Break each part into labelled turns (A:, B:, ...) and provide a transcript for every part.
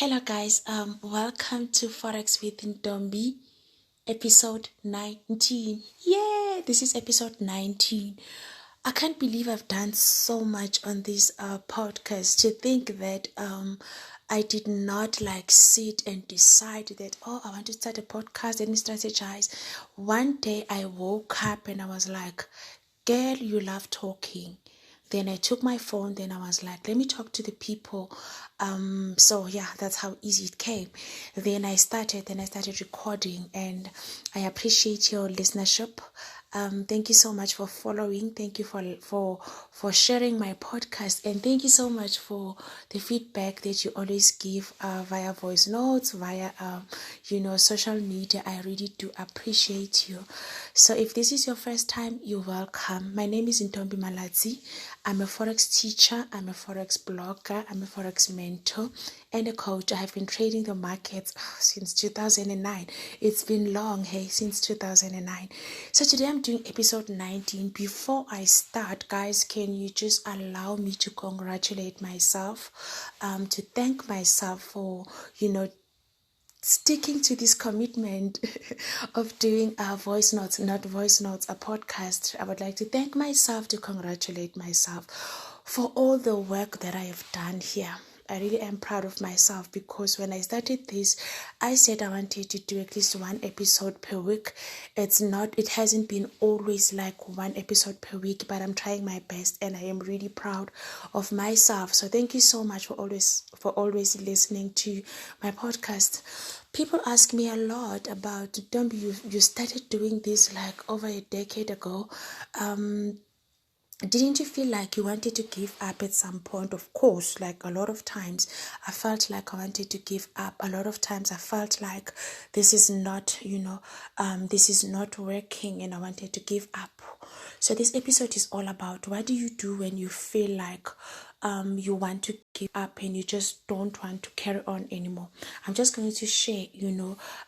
A: Hello guys, welcome to Forex with Ntombi, episode 19. Yeah, this is episode 19. I can't believe I've done so much on this podcast. To think that I did not like sit and decide that, oh, I want to start a podcast, let me strategize. One day I woke up and I was like, girl, you love talking. Then I took my phone, then I was like, let me talk to the people. So yeah, that's how easy it came. Then I started recording, and I appreciate your listenership. Thank you so much for following. Thank you for sharing my podcast, and thank you so much for the feedback that you always give via voice notes, via social media. I really do appreciate you. So if this is your first time, you're welcome. My name is Ntombi Malatsi. I'm a Forex teacher, I'm a Forex blogger, I'm a Forex mentor, and a coach. I have been trading the markets since 2009. It's been long, hey, since 2009. So today I'm doing episode 19. Before I start, guys, can you just allow me to congratulate myself, to thank myself for, sticking to this commitment of doing voice notes, not voice notes, a podcast. I would like to thank myself, to congratulate myself for all the work that I have done here. I really am proud of myself because when I started this, I said I wanted to do at least one episode per week. It hasn't been always like one episode per week, but I'm trying my best and I am really proud of myself. So thank you so much for always listening to my podcast. People ask me a lot about, don't you started doing this like over a decade ago. Didn't you feel like you wanted to give up at some point? Of course, like a lot of times I felt like I wanted to give up. A lot of times I felt like this is not, this is not working and I wanted to give up. So this episode is all about what do you do when you feel like you want to give up and you just don't want to carry on anymore. I'm just going to share,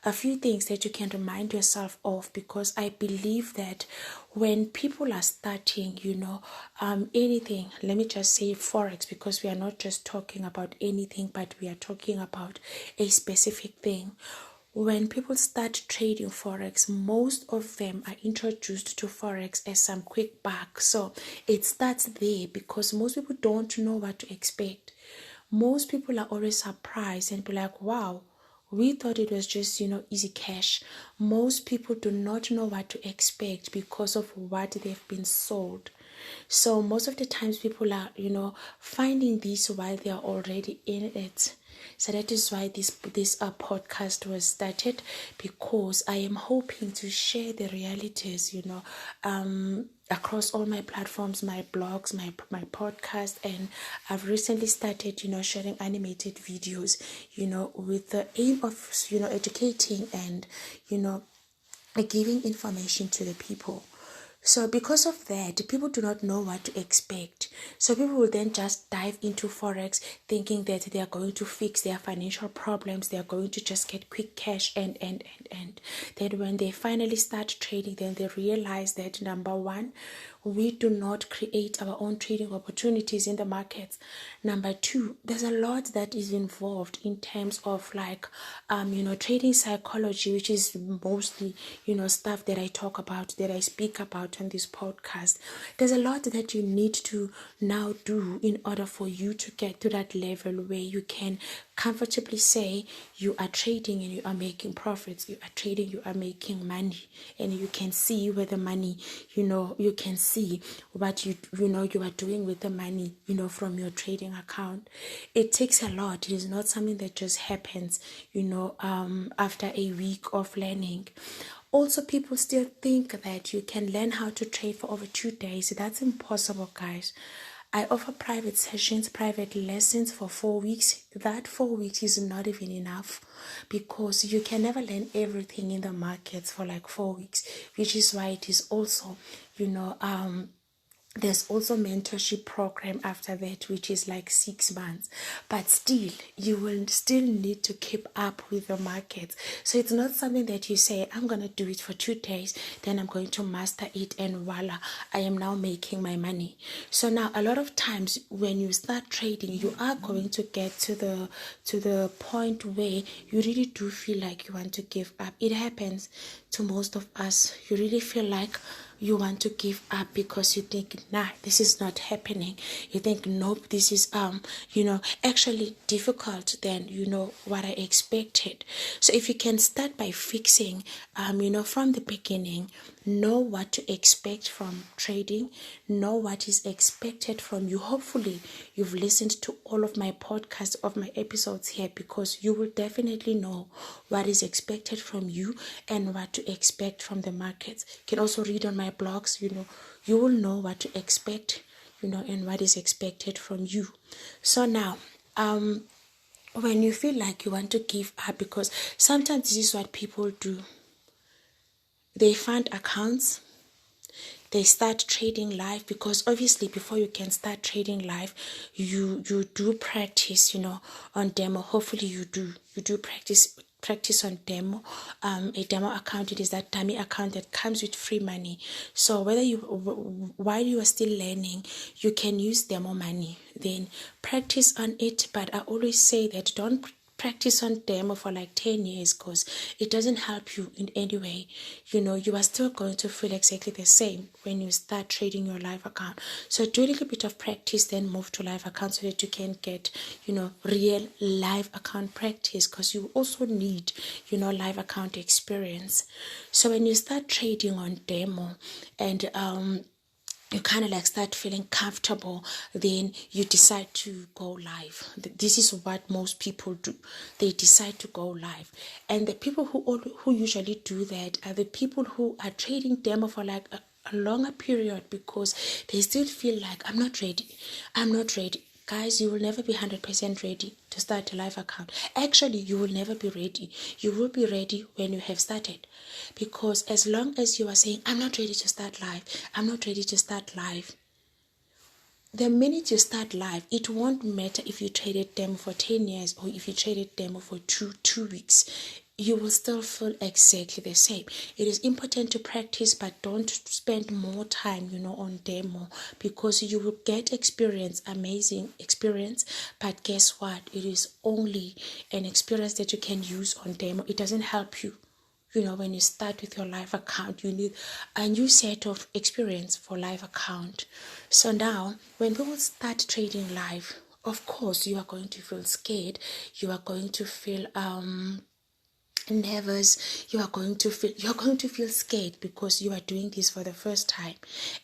A: a few things that you can remind yourself of, because I believe that when people are starting, anything, let me just say Forex, because we are not just talking about anything, but we are talking about a specific thing. When people start trading Forex, most of them are introduced to Forex as some quick buck. So it starts there because most people don't know what to expect. Most people are always surprised and be like, wow, we thought it was just, easy cash. Most people do not know what to expect because of what they've been sold. So most of the times people are, finding this while they are already in it. So that is why this podcast was started, because I am hoping to share the realities, across all my platforms, my blogs, my podcast, and I've recently started, sharing animated videos, with the aim of, educating and, giving information to the people. So because of that, people do not know what to expect. So people will then just dive into Forex thinking that they are going to fix their financial problems. They are going to just get quick cash and. Then when they finally start trading, then they realize that, number one, we do not create our own trading opportunities in the markets. Number two, there's a lot that is involved in terms of like, trading psychology, which is mostly, stuff that I talk about, that I speak about on this podcast. There's a lot that you need to now do in order for you to get to that level where you can comfortably say you are trading and you are making profits. You are trading, you are making money, and you can see where the money, you can see what you are doing with the money, from your trading account. It takes a lot. It is not something that just happens, after a week of learning. Also, people still think that you can learn how to trade for over 2 days. That's impossible, guys. I offer private sessions, private lessons for 4 weeks. That 4 weeks is not even enough, because you can never learn everything in the markets for like 4 weeks, which is why it is also, There's also mentorship program after that, which is like 6 months, but still you will still need to keep up with the market. So it's not something that you say, I'm going to do it for 2 days, then I'm going to master it, and voila, I am now making my money. So now a lot of times when you start trading, you are going to get to the point where you really do feel like you want to give up. It happens to most of us. You really feel like you want to give up because you think, nah, this is not happening. You think, nope, this is actually difficult than what I expected. So if you can start by fixing from the beginning, know what to expect from trading, know what is expected from you. Hopefully you've listened to all of my podcasts, of my episodes here, because you will definitely know what is expected from you and what to expect from the markets. You can also read on my blogs. You will know what to expect, and what is expected from you. So now when you feel like you want to give up, because sometimes this is what people do, they find accounts, they start trading live, because obviously before you can start trading live, you do practice on demo. Hopefully you do practice on demo. A demo account, it is that dummy account that comes with free money. So while you are still learning, you can use demo money, then practice on it. But I always say that don't practice on demo for like 10 years, because it doesn't help you in any way. You are still going to feel exactly the same when you start trading your live account. So do a little bit of practice, then move to live account, so that you can get real live account practice, because you also need live account experience. So when you start trading on demo and you kind of like start feeling comfortable, then you decide to go live. This is what most people do. They decide to go live. And the people who usually do that are the people who are trading demo for like a longer period, because they still feel like, I'm not ready. Guys, you will never be 100% ready to start a live account. Actually, you will never be ready. You will be ready when you have started. Because as long as you are saying, I'm not ready to start live, I'm not ready to start live, the minute you start live, it won't matter if you traded demo for 10 years or if you traded demo for two weeks. You will still feel exactly the same. It is important to practice, but don't spend more time, on demo, because you will get experience, amazing experience. But guess what? It is only an experience that you can use on demo. It doesn't help you. When you start with your live account, you need a new set of experience for live account. So now, when people start trading live, of course, you are going to feel scared. You are going to feel nervous. You're going to feel scared, because you are doing this for the first time,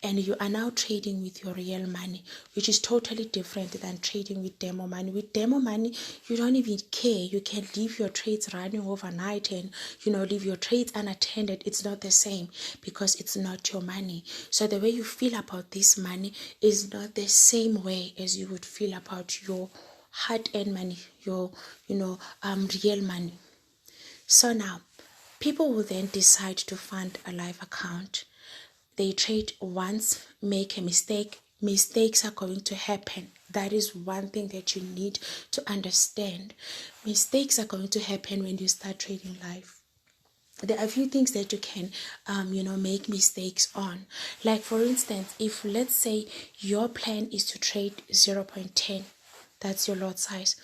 A: and you are now trading with your real money, which is totally different than trading with demo money. With demo money, you don't even care. You can leave your trades running overnight and leave your trades unattended. It's not the same, because it's not your money. So the way you feel about this money is not the same way as you would feel about your hard-earned money, your real money. So now, people will then decide to fund a live account. They trade once, make a mistake. Mistakes are going to happen. That is one thing that you need to understand. Mistakes are going to happen when you start trading live. There are a few things that you can, make mistakes on. Like for instance, if let's say your plan is to trade 0.10, that's your lot size.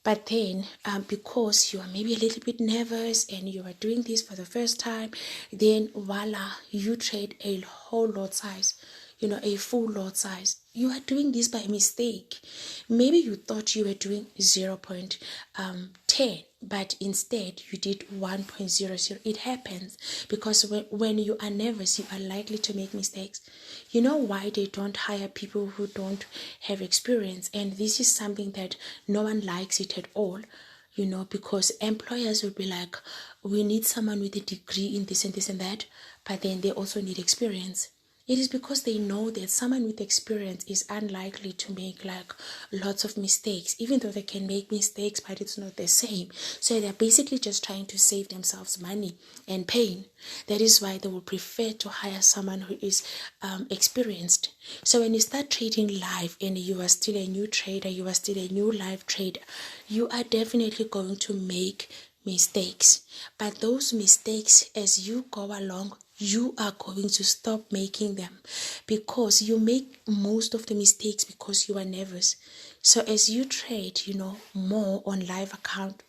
A: But then, because you are maybe a little bit nervous and you are doing this for the first time, then voila, you trade a whole lot size, a full lot size. You are doing this by mistake. Maybe you thought you were doing 0.10, but instead you did 1.00. It happens because when you are nervous, you are likely to make mistakes. You know why they don't hire people who don't have experience? And this is something that no one likes it at all, because employers will be like, we need someone with a degree in this and this and that, but then they also need experience. It is because they know that someone with experience is unlikely to make like lots of mistakes, even though they can make mistakes, but it's not the same. So they're basically just trying to save themselves money and pain. That is why they will prefer to hire someone who is experienced. So when you start trading live and you are still a new trader, you are still a new live trader, you are definitely going to make mistakes. But those mistakes, as you go along, you are going to stop making them, because you make most of the mistakes because you are nervous. So as you trade, more on live account,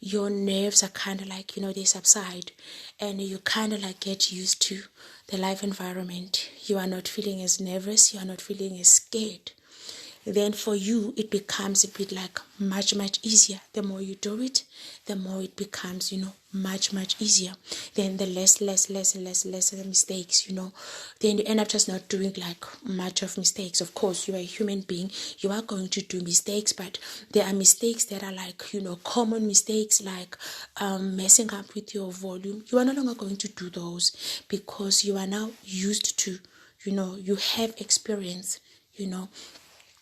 A: your nerves are kind of like, they subside, and you kind of like get used to the live environment. You are not feeling as nervous, you are not feeling as scared. Then for you, it becomes a bit like much easier. The more you do it, the more it becomes, much easier. Then the less the mistakes, then you end up just not doing like much of mistakes. Of course, you are a human being, you are going to do mistakes, but there are mistakes that are like, common mistakes, like messing up with your volume. You are no longer going to do those, because you are now used to, you have experience,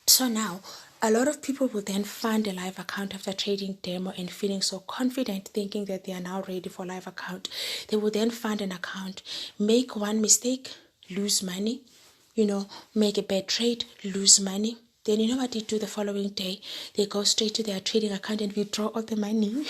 A: So now, a lot of people will then find a live account after trading demo and feeling so confident, thinking that they are now ready for live account. They will then find an account, make one mistake, lose money, make a bad trade, lose money. Then you know what they do the following day? They go straight to their trading account and withdraw all the money.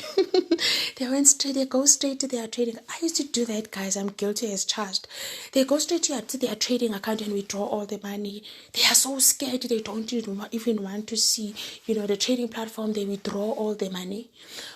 A: They go straight to their trading. I used to do that, guys. I'm guilty as charged. They go straight to their trading account and withdraw all the money. They are so scared. They don't even want to see, the trading platform. They withdraw all the money.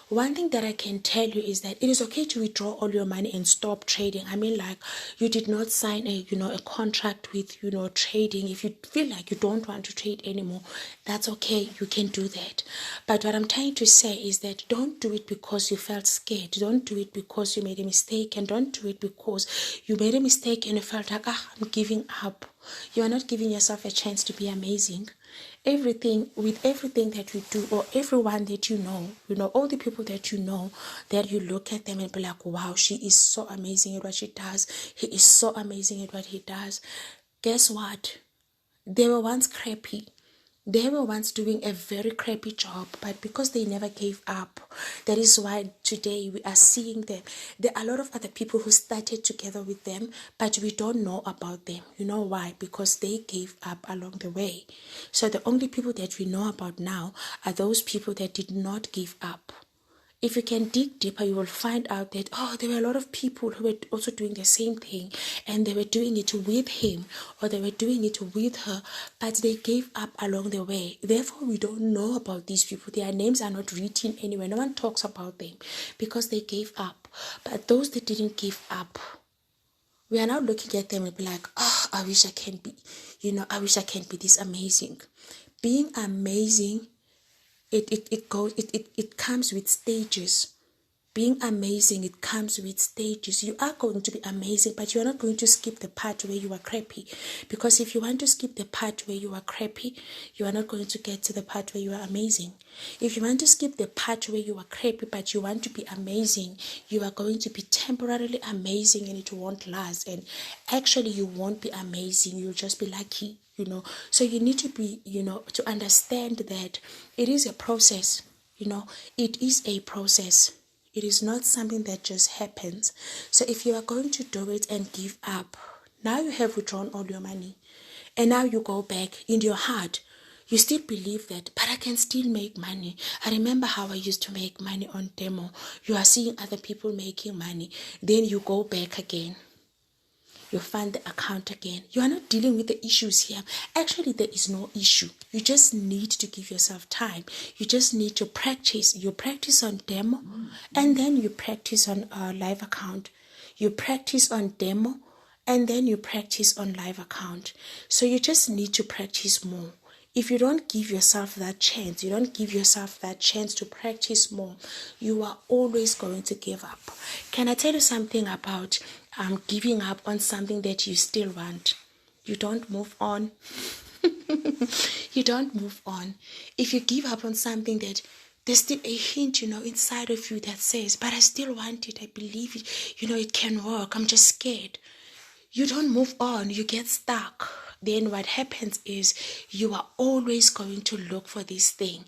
A: One thing that I can tell you is that it is okay to withdraw all your money and stop trading. I mean, like, you did not sign a contract with, trading. If you feel like you don't want to trade anymore, that's okay. You can do that. But what I'm trying to say is that don't do it because you felt scared. Don't do it because you made a mistake, and don't do it because you made a mistake and you felt like, I'm giving up. You are not giving yourself a chance to be amazing. Everything that we do, or everyone that all the people that that you look at them and be like, wow, she is so amazing at what she does, he is so amazing at what he does. Guess what? They were once crappy. They were once doing a very crappy job, but because they never gave up, that is why today we are seeing them. There are a lot of other people who started together with them, but we don't know about them. You know why? Because they gave up along the way. So the only people that we know about now are those people that did not give up. If you can dig deeper, you will find out that, there were a lot of people who were also doing the same thing, and they were doing it with him, or they were doing it with her, but they gave up along the way. Therefore, we don't know about these people. Their names are not written anywhere. No one talks about them because they gave up. But those that didn't give up, we are now looking at them and be like, I wish I can be, I wish I can be this amazing. Being amazing, it comes with stages. Being amazing, it comes with stages. You are going to be amazing, but you are not going to skip the part where you are crappy. Because if you want to skip the part where you are crappy, you are not going to get to the part where you are amazing. If you want to skip the part where you are crappy, but you want to be amazing, you are going to be temporarily amazing and it won't last. And actually, you won't be amazing. You'll just be lucky. So you need to be, to understand that it is a process, it is a process. It is not something that just happens. So if you are going to do it and give up, now you have withdrawn all your money, and now you go back in your heart. You still believe that, but I can still make money. I remember how I used to make money on demo. You are seeing other people making money. Then you go back again. You find the account again. You are not dealing with the issues here. Actually, there is no issue. You just need to give yourself time. You just need to practice. You practice on demo, and then you practice on live account. You practice on demo, and then you practice on live account. So you just need to practice more. If you don't give yourself that chance, to practice more, you are always going to give up. Can I tell you something about giving up on something that you still want? You don't move on. You don't move on. If you give up on something that there's still a hint, inside of you that says, but I still want it. I believe it. It can work. I'm just scared. you don't move on, you get stuck. Then what happens is you are always going to look for this thing.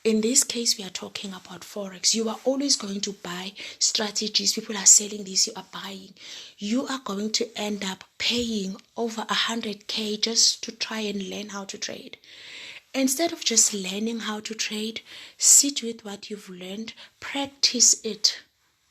A: In this case, we are talking about Forex. You are always going to buy strategies. People are selling this, you are buying. You are going to end up paying over 100K just to try and learn how to trade. Instead of just learning how to trade, sit with what you've learned, practice it.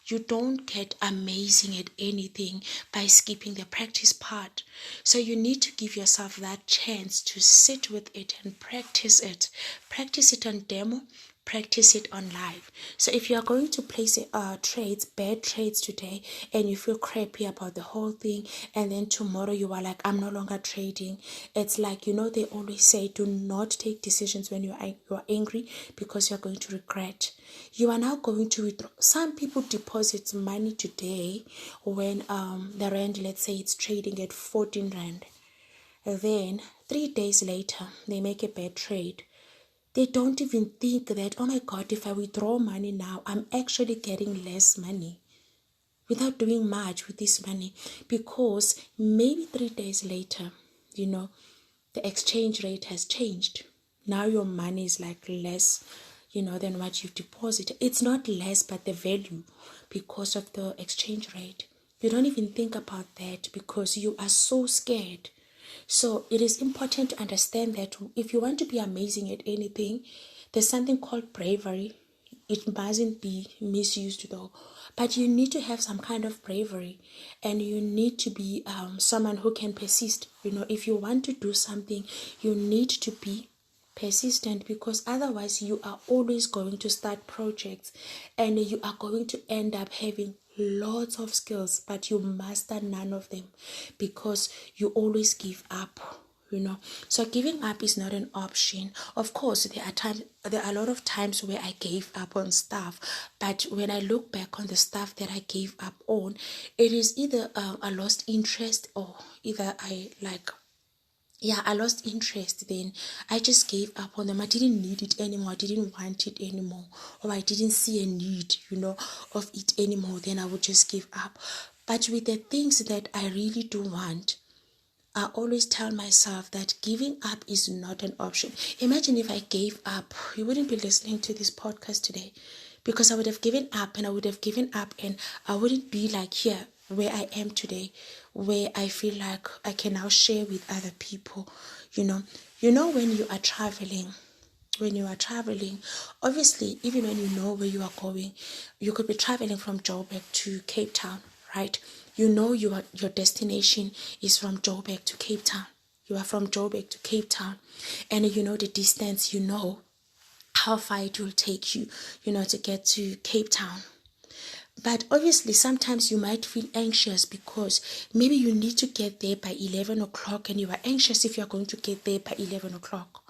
A: You don't get amazing at anything by skipping the practice part. So you need to give yourself that chance to sit with it and practice it. Practice it on demo, practice it on live. So if you are going to place trades, bad trades today, and you feel crappy about the whole thing, and then tomorrow you are like, I'm no longer trading. It's like, they always say, do not take decisions when you are angry, because you're going to regret. You are now going to withdraw. Some people deposit money today when the rand, let's say it's trading at 14 rand. Then 3 days later, they make a bad trade. They don't even think that, oh my God, if I withdraw money now, I'm actually getting less money without doing much with this money, because maybe 3 days later, the exchange rate has changed. Now your money is like less, than what you've deposited. It's not less, but the value, because of the exchange rate. You don't even think about that because you are so scared. So it is important to understand that if you want to be amazing at anything, there's something called bravery. It mustn't be misused though, but you need to have some kind of bravery, and you need to be someone who can persist. If you want to do something, you need to be persistent, because otherwise you are always going to start projects and you are going to end up having lots of skills, but you master none of them because you always give up. So giving up is not an option. Of course, there are a lot of times where I gave up on stuff, but when I look back on the stuff that I gave up on, it is either I lost interest, or either I lost interest. Then I just gave up on them. I didn't need it anymore. I didn't want it anymore, or I didn't see a need, of it anymore. Then I would just give up. But with the things that I really do want, I always tell myself that giving up is not an option. Imagine if I gave up, you wouldn't be listening to this podcast today, because I would have given up, and I I wouldn't be like here where I am today, where I feel like I can now share with other people. When you are traveling, obviously, even when you know where you are going, you could be traveling from Joburg to Cape Town, right? Your destination is from Joburg to Cape Town. You are from Joburg to Cape Town, and you know the distance, how far it will take you, to get to Cape Town. But obviously, sometimes you might feel anxious because maybe you need to get there by 11 o'clock, and you are anxious if you are going to get there by 11 o'clock.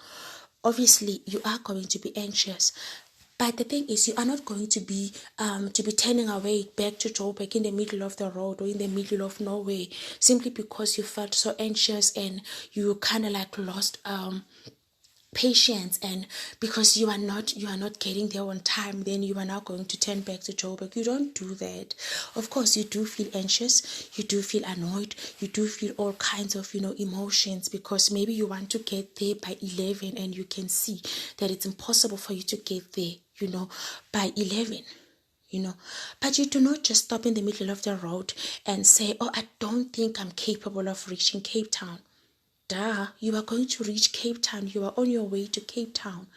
A: Obviously, you are going to be anxious. But the thing is, you are not going to be turning away back to Joburg in the middle of the road or in the middle of nowhere, simply because you felt so anxious and you kind of like lost patience, and because you are not getting there on time, then you are now going to turn back to Joburg. You don't do that. Of course, you do feel anxious, you do feel annoyed, you do feel all kinds of emotions, because maybe you want to get there by 11 and you can see that it's impossible for you to get there by 11. But you do not just stop in the middle of the road and say, oh, I don't think I'm capable of reaching Cape Town. You are going to reach Cape Town. You are on your way to Cape Town.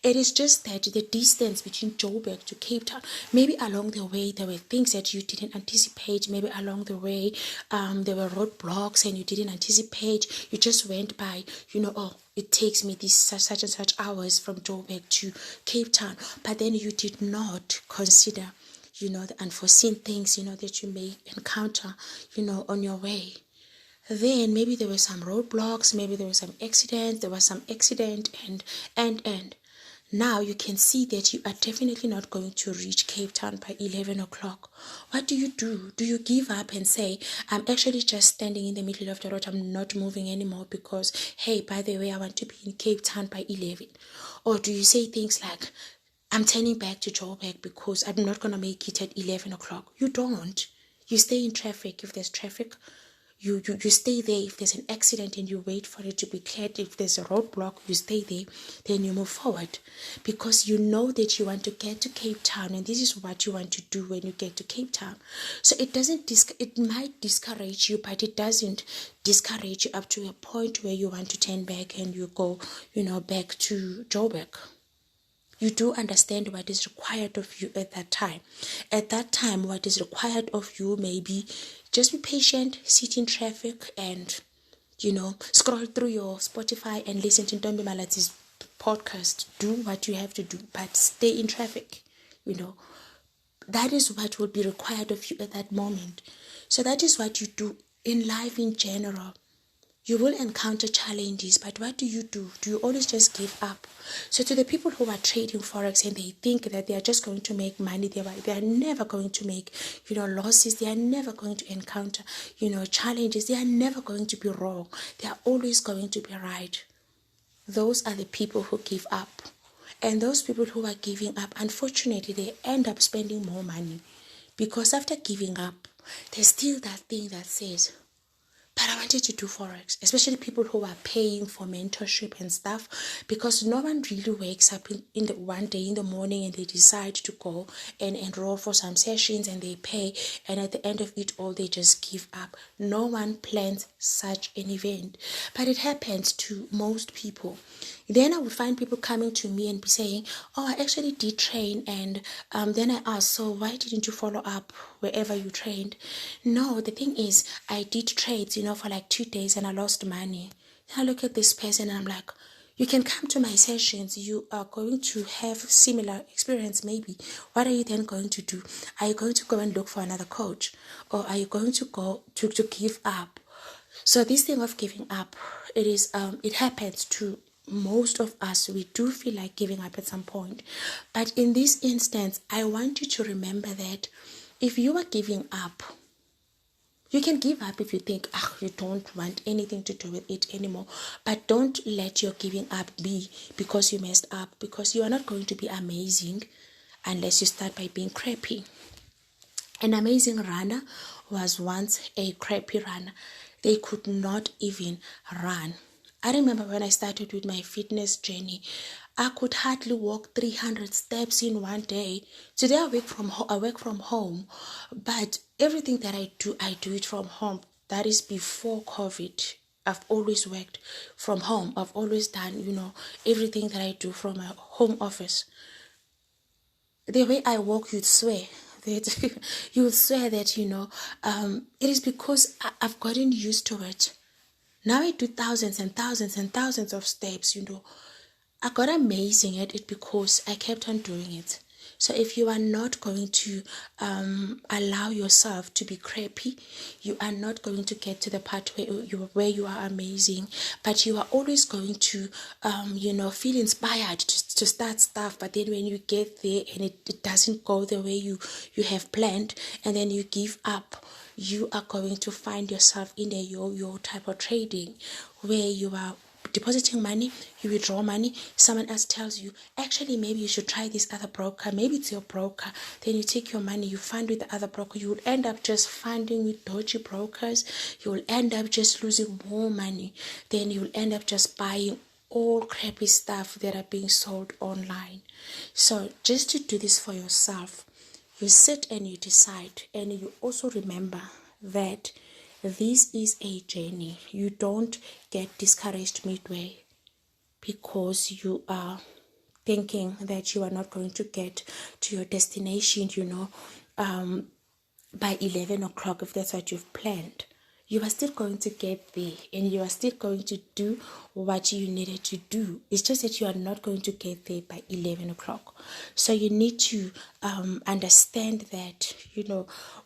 A: It is just that the distance between Joburg to Cape Town, maybe along the way there were things that you didn't anticipate. Maybe along the way there were roadblocks and you didn't anticipate. You just went by, it takes me this such and such hours from Joburg to Cape Town. But then you did not consider, the unforeseen things, that you may encounter, on your way. Then maybe there were some roadblocks, maybe there was some accident, and now you can see that you are definitely not going to reach Cape Town by 11 o'clock. What do? Do you give up and say, I'm actually just standing in the middle of the road, I'm not moving anymore because, hey, by the way, I want to be in Cape Town by 11? Or do you say things like, I'm turning back to Joburg because I'm not going to make it at 11 o'clock? You don't. You stay in traffic if there's traffic. you stay there. If there's an accident and you wait for it to be cleared, if there's a roadblock, you stay there, then you move forward, because you know that you want to get to Cape Town, and this is what you want to do when you get to Cape Town. So it might discourage you, but it doesn't discourage you up to a point where you want to turn back and you go, back to Joburg. You do understand what is required of you at that time. At that time, what is required of you may be just be patient, sit in traffic, and, scroll through your Spotify and listen to Ntombi Malati's podcast. Do what you have to do, but stay in traffic. That is what will be required of you at that moment. So that is what you do in life in general. You will encounter challenges, but what do? Do you always just give up? So to the people who are trading Forex and they think that they are just going to make money, they are never going to make, losses. They are never going to encounter, challenges. They are never going to be wrong. They are always going to be right. Those are the people who give up. And those people who are giving up, unfortunately, they end up spending more money. Because after giving up, there's still that thing that says, but I wanted to do Forex, especially people who are paying for mentorship and stuff, because no one really wakes up in the one day in the morning and they decide to go and enroll for some sessions and they pay, and at the end of it all they just give up. No one plans such an event, but it happens to most people. Then I would find people coming to me and be saying, oh, I actually did train, and then I ask, so why didn't you follow up wherever you trained? No, the thing is, I did trades, for like 2 days and I lost money. Then I look at this person and I'm like, you can come to my sessions. You are going to have similar experience maybe. What are you then going to do? Are you going to go and look for another coach? Or are you going to go to give up? So this thing of giving up, it happens to most of us. We do feel like giving up at some point. But in this instance, I want you to remember that if you are giving up, you can give up if you think, you don't want anything to do with it anymore. But don't let your giving up be because you messed up, because you are not going to be amazing unless you start by being crappy. An amazing runner was once a crappy runner. They could not even run. I remember when I started with my fitness journey, I could hardly walk 300 steps in one day. Today I work from home, but everything that I do it from home. That is before COVID. I've always worked from home. I've always done, everything that I do from a home office. The way I walk, you'd swear that it is because I've gotten used to it. Now I do thousands and thousands and thousands of steps, I got amazing at it because I kept on doing it. So if you are not going to allow yourself to be crappy, you are not going to get to the part where you are amazing. But you are always going to, feel inspired to start stuff. But then when you get there and it doesn't go the way you have planned, and then you give up, you are going to find yourself in a yo-yo type of trading where you are depositing money, you withdraw money, someone else tells you, actually maybe you should try this other broker, maybe it's your broker, then you take your money, you fund with the other broker, you will end up just funding with dodgy brokers, you will end up just losing more money, then you will end up just buying all crappy stuff that are being sold online. So just to do this for yourself, you sit and you decide, and you also remember that this is a journey. You don't get discouraged midway because you are thinking that you are not going to get to your destination, by 11 o'clock if that's what you've planned. You are still going to get there and you are still going to do what you needed to do. It's just that you are not going to get there by 11 o'clock. So you need to understand that,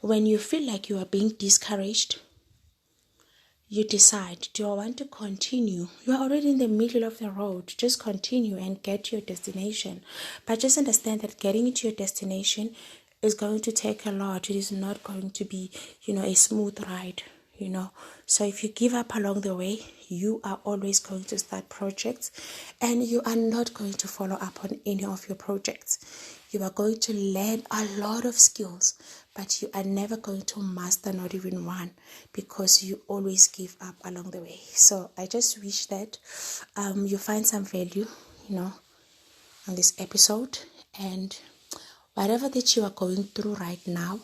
A: when you feel like you are being discouraged, you decide, do I want to continue? You are already in the middle of the road. Just continue and get to your destination. But just understand that getting to your destination is going to take a lot. It is not going to be, a smooth ride. So if you give up along the way, you are always going to start projects and you are not going to follow up on any of your projects. You are going to learn a lot of skills, but you are never going to master not even one, because you always give up along the way. So I just wish that you find some value, on this episode, and whatever that you are going through right now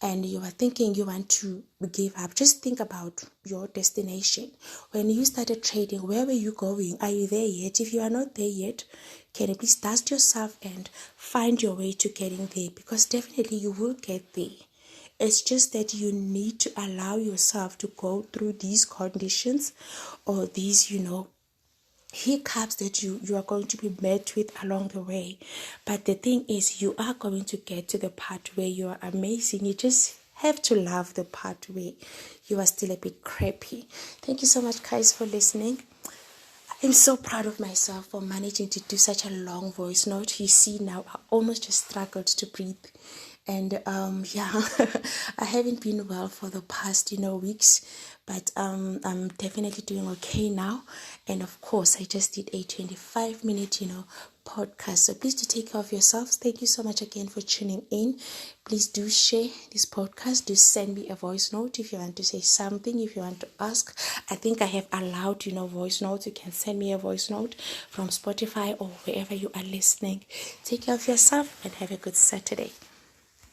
A: and you are thinking you want to give up, just think about your destination. When you started trading, where were you going? Are you there yet? If you are not there yet, can you please dust yourself and find your way to getting there? Because definitely you will get there. It's just that you need to allow yourself to go through these conditions or these, hiccups that you are going to be met with along the way. But the thing is, you are going to get to the part where you are amazing. You just have to love the part where you are still a bit crappy. Thank you so much, guys, for listening. I'm so proud of myself for managing to do such a long voice note. You see, now I almost just struggled to breathe. And I haven't been well for the past weeks, but I'm definitely doing okay now. And of course, I just did a 25-minute podcast. So please do take care of yourselves. Thank you so much again for tuning in. Please do share this podcast. Do send me a voice note if you want to say something, if you want to ask. I think I have allowed voice notes. You can send me a voice note from Spotify or wherever you are listening. Take care of yourself and have a good Saturday.